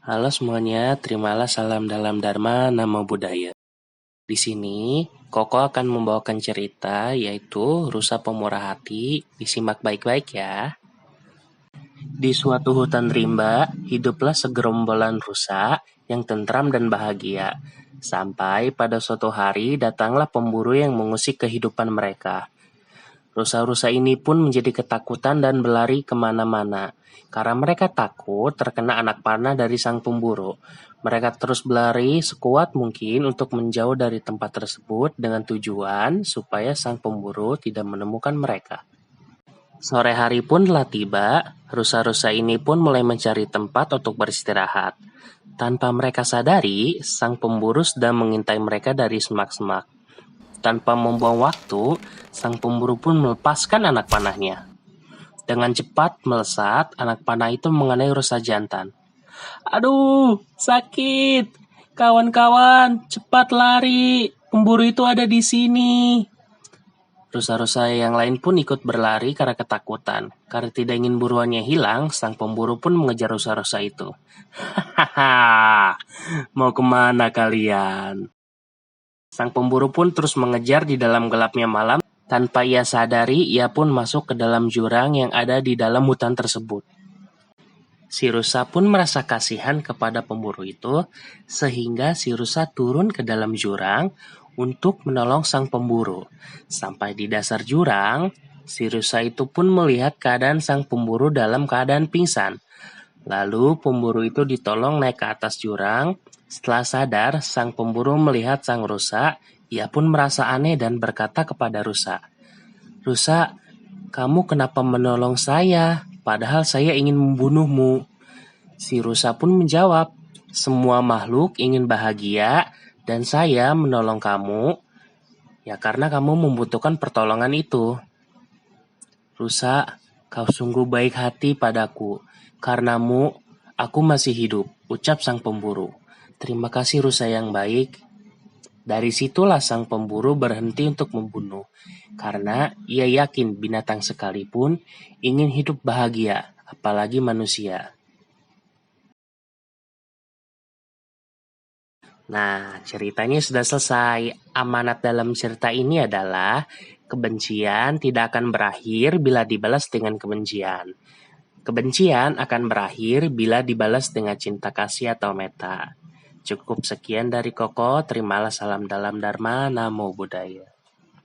Halo semuanya, terimalah salam dalam Dharma, Namo Buddhaya. Di sini, Koko akan membawakan cerita yaitu Rusa Pemurah Hati. Disimak baik-baik ya. Di suatu hutan rimba, hiduplah segerombolan rusa yang tentram dan bahagia. Sampai pada suatu hari datanglah pemburu yang mengusik kehidupan mereka. Rusa-rusa ini pun menjadi ketakutan dan berlari kemana-mana. Karena mereka takut terkena anak panah dari sang pemburu. Mereka terus berlari sekuat mungkin untuk menjauh dari tempat tersebut dengan tujuan supaya sang pemburu tidak menemukan mereka. Sore hari pun telah tiba, rusa-rusa ini pun mulai mencari tempat untuk beristirahat. Tanpa mereka sadari, sang pemburu sedang mengintai mereka dari semak-semak. Tanpa membuang waktu, sang pemburu pun melepaskan anak panahnya. Dengan cepat melesat, anak panah itu mengenai rusa jantan. Aduh, sakit! Kawan-kawan, cepat lari! Pemburu itu ada di sini. Rusa-rusa yang lain pun ikut berlari karena ketakutan. Karena tidak ingin buruannya hilang, sang pemburu pun mengejar rusa-rusa itu. Hahaha, mau kemana kalian? Sang pemburu pun terus mengejar di dalam gelapnya malam. Tanpa ia sadari, ia pun masuk ke dalam jurang yang ada di dalam hutan tersebut. Si rusa pun merasa kasihan kepada pemburu itu, sehingga si rusa turun ke dalam jurang untuk menolong sang pemburu. Sampai di dasar jurang, si rusa itu pun melihat keadaan sang pemburu dalam keadaan pingsan. Lalu pemburu itu ditolong naik ke atas jurang. Setelah sadar, sang pemburu melihat sang rusa. Ia pun merasa aneh dan berkata kepada rusa, "Rusa, kamu kenapa menolong saya? Padahal saya ingin membunuhmu." Si rusa pun menjawab, "Semua makhluk ingin bahagia dan saya menolong kamu ya karena kamu membutuhkan pertolongan itu." "Rusa, kau sungguh baik hati padaku. Karenamu, aku masih hidup," ucap sang pemburu. "Terima kasih rusa yang baik." Dari situlah sang pemburu berhenti untuk membunuh, karena ia yakin binatang sekalipun ingin hidup bahagia, apalagi manusia. Nah, ceritanya sudah selesai. Amanat dalam cerita ini adalah kebencian tidak akan berakhir bila dibalas dengan kebencian. Kebencian akan berakhir bila dibalas dengan cinta kasih atau metta. Cukup sekian dari Koko, terimalah salam dalam Dharma, Namo Buddhaya.